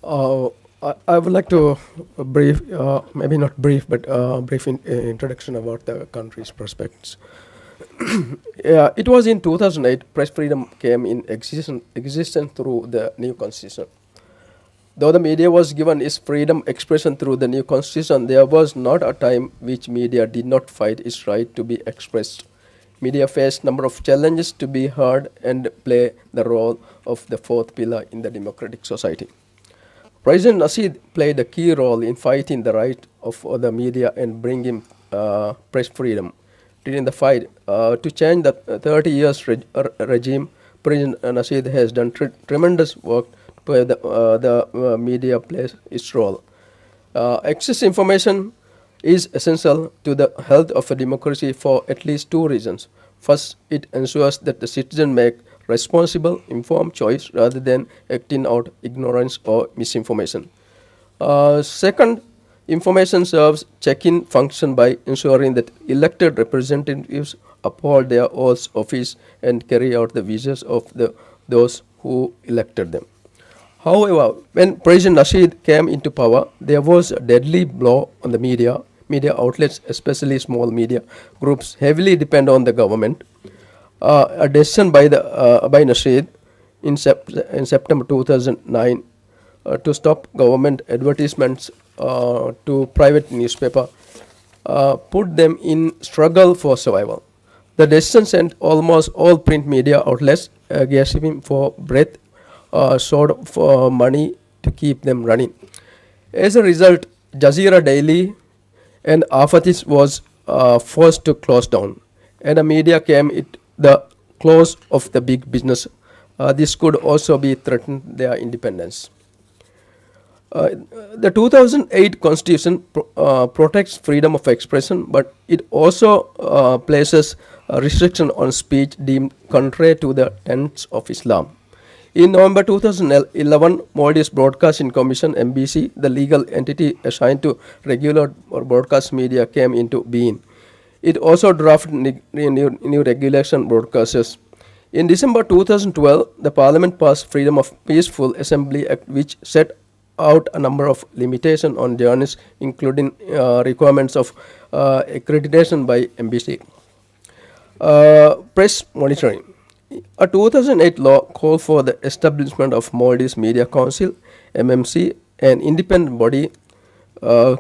Uh, I would like to brief, maybe not brief, but brief introduction about the country's prospects. Yeah, it was in 2008 press freedom came in existence through the new constitution. Though the media was given its freedom expression through the new constitution, there was not a time which media did not fight its right to be expressed. Media faced number of challenges to be heard and play the role of the fourth pillar in the democratic society. President Nasheed played a key role in fighting the right of the media and bringing press freedom. During the fight to change the 30 years regime, President Nasheed has done tremendous work where the media plays its role. Access information is essential to the health of a democracy for at least two reasons. First, it ensures that the citizen make responsible, informed choice rather than acting out ignorance or misinformation. Second, information serves check-in function by ensuring that elected representatives uphold their oaths of office and carry out the wishes of those who elected them. However, when President Nasheed came into power, there was a deadly blow on the media. Media outlets, especially small media groups, heavily depend on the government. A decision by Nasheed in September 2009 to stop government advertisements to private newspaper put them in struggle for survival. The decision sent almost all print media outlets gasping for breath, short for money to keep them running. As a result, Jazeera Daily and Afatis was forced to close down, and the media came at the close of the big business. This could also be threatened their independence. Uh, the 2008 Constitution protects freedom of expression, but it also places a restriction on speech deemed contrary to the tenets of Islam. In November 2011, Maldives Broadcasting Commission (MBC), the legal entity assigned to regulate broadcast media, came into being. It also drafted new regulation broadcasters. In December 2012, the Parliament passed Freedom of Peaceful Assembly Act, which set out a number of limitations on journalists, including requirements of accreditation by MBC. Press monitoring. A 2008 law called for the establishment of Maldives Media Council (MMC), an independent body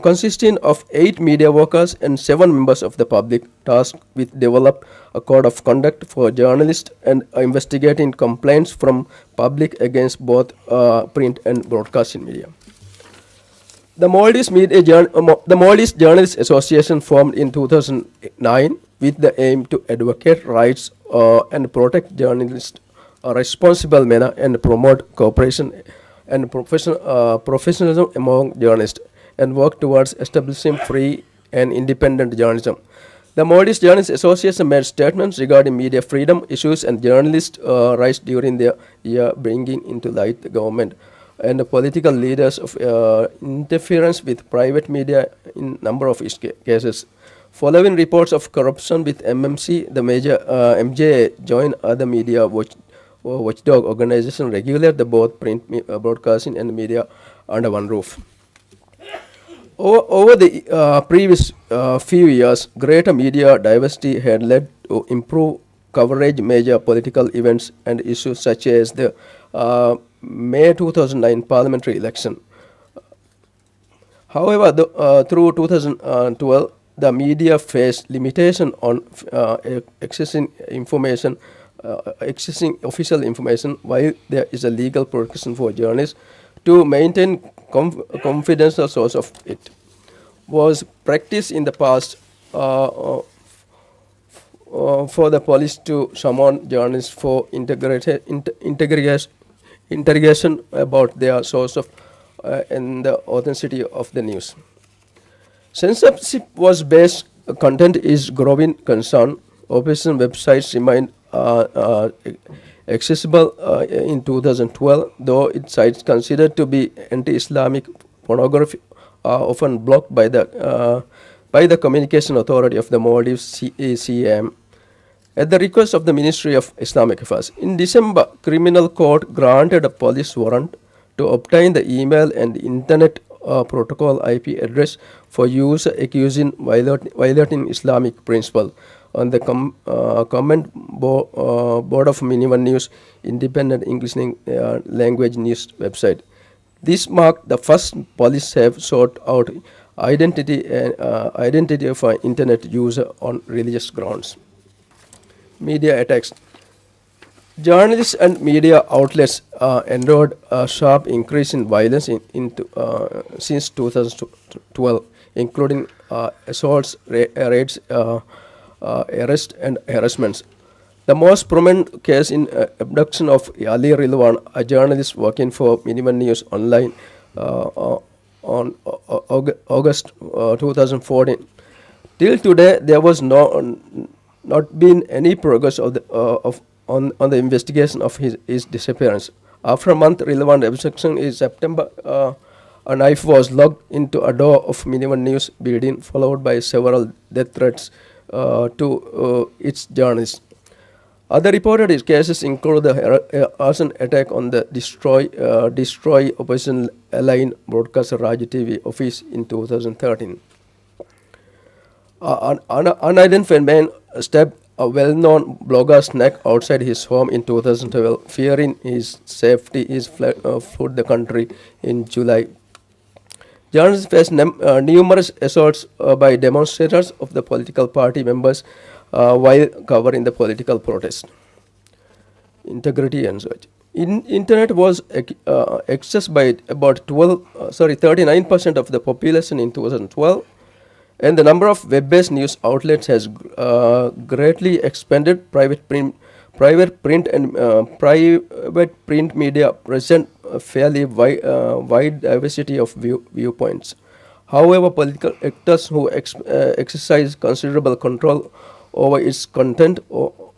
consisting of 8 media workers and 7 members of the public, tasked with develop a code of conduct for journalists and investigating complaints from public against both print and broadcasting media. The Maldives Journalists Association formed in 2009 with the aim to advocate rights and protect journalists a responsible manner and promote cooperation and professionalism among journalists and work towards establishing free and independent journalism. The Maldives Journalists Association made statements regarding media freedom issues and journalist rights during the year, bringing into light the government and the political leaders of interference with private media in number of cases. Following reports of corruption with MMC, the major MJA joined other media watchdog organizations regulate the both print broadcasting and media under one roof. Over the previous few years, greater media diversity had led to improved coverage major political events and issues such as the May 2009 parliamentary election. However, through 2012, the media faced limitation on accessing information, accessing official information, while there is a legal protection for journalists to maintain confidential source of it. Was practiced in the past for the police to summon journalists for interrogation about their source of and the authenticity of the news. Censorship was based content is growing concern. Opposition websites remain accessible in 2012, though its sites considered to be anti-Islamic pornography are often blocked by the Communication Authority of the Maldives (CAM) at the request of the Ministry of Islamic Affairs. In December, criminal court granted a police warrant to obtain the email and internet protocol IP address for user accusing violating Islamic principle on the Board of Minivan News independent English language news website. This marked the first police have sought out identity of an internet user on religious grounds. Media attacks. Journalists and media outlets endured a sharp increase in violence since 2012, including assaults, raids, arrests, and harassments. The most prominent case in abduction of Ali Rilwan, a journalist working for Minivan News Online, on August 2014. Till today, there was not been any progress on the investigation of his disappearance. After a month, relevant abduction in September, a knife was locked into a door of Minivan News building, followed by several death threats to its journalists. Other reported cases include the arson attack on the destroy opposition aligned broadcaster Raj TV office in 2013. An unidentified man stabbed a well-known blogger's neck outside his home in 2012, fearing his safety. He fled the country in July. Journalists faced numerous assaults by demonstrators of the political party members while covering the political protest. Integrity and such. Internet was accessed by about 39% of the population in 2012, and the number of web-based news outlets has greatly expanded. Private print media present a fairly wide diversity of viewpoints. However, political actors who exercise considerable control over its content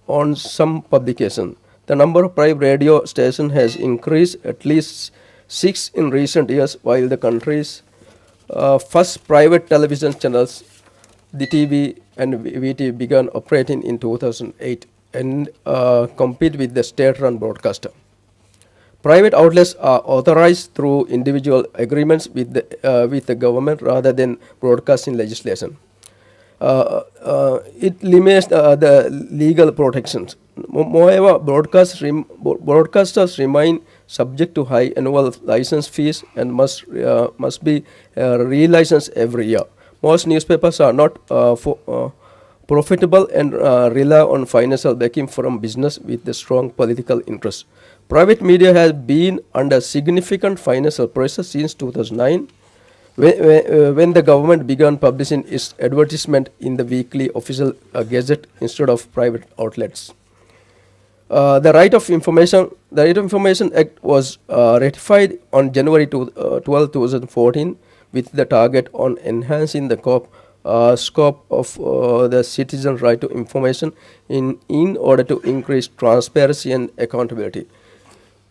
on some publication. The number of private radio stations has increased at least 6 in recent years, while the country's first private television channels, the TV and VT, began operating in 2008 and compete with the state-run broadcaster. Private outlets are authorized through individual agreements with the government rather than broadcasting legislation. It limits the legal protections. Moreover, broadcasters remain subject to high annual license fees and must be re-licensed every year. Most newspapers are not profitable and rely on financial backing from business with a strong political interest. Private media has been under significant financial pressure since 2009, when the government began publishing its advertisement in the weekly official gazette instead of private outlets. The Right of Information Act was ratified on January 12, 2014, with the target on enhancing the scope of the citizen's right to information in order to increase transparency and accountability.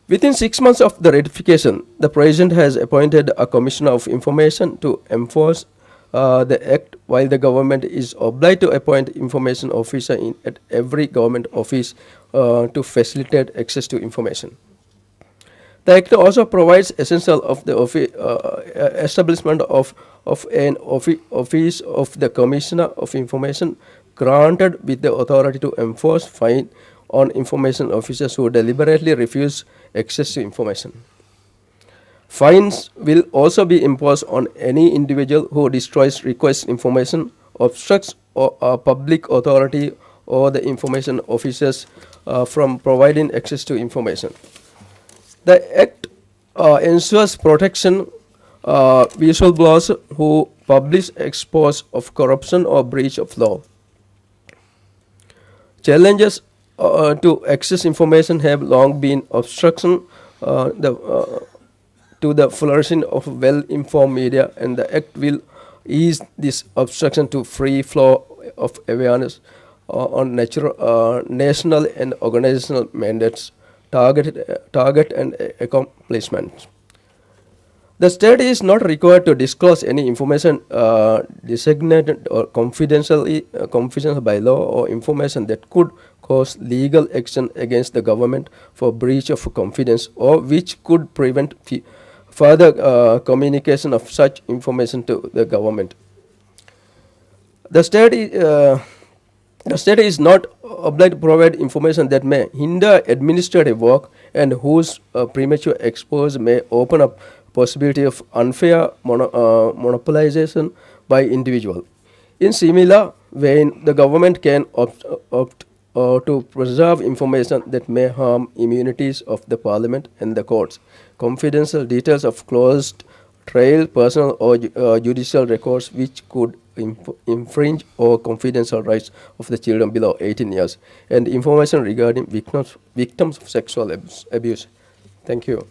Within 6 months of the ratification, the President has appointed a Commissioner of Information to enforce the Act, while the government is obliged to appoint information officer at every government office to facilitate access to information. The Act also provides essential of the establishment of an office of the Commissioner of Information, granted with the authority to enforce fine on information officers who deliberately refuse access to information. Fines will also be imposed on any individual who destroys request information, obstructs a public authority or the information officers from providing access to information. The Act ensures protection whistleblowers who publish expose of corruption or breach of law. Challenges to access information have long been obstruction to the flourishing of well-informed media, and the Act will ease this obstruction to free flow of awareness on national and organizational mandates, target and accomplishments. The state is not required to disclose any information designated or confidential by law or information that could cause legal action against the government for breach of confidence, or which could prevent further communication of such information to the government. The state, the state is not obliged to provide information that may hinder administrative work and whose premature exposure may open up possibility of unfair monopolization by individual. In similar vein, the government can opt to preserve information that may harm immunities of the parliament and the courts. Confidential details of closed trial, personal or judicial records which could infringe or confidential rights of the children below 18 years, and information regarding victims of sexual abuse. Thank you.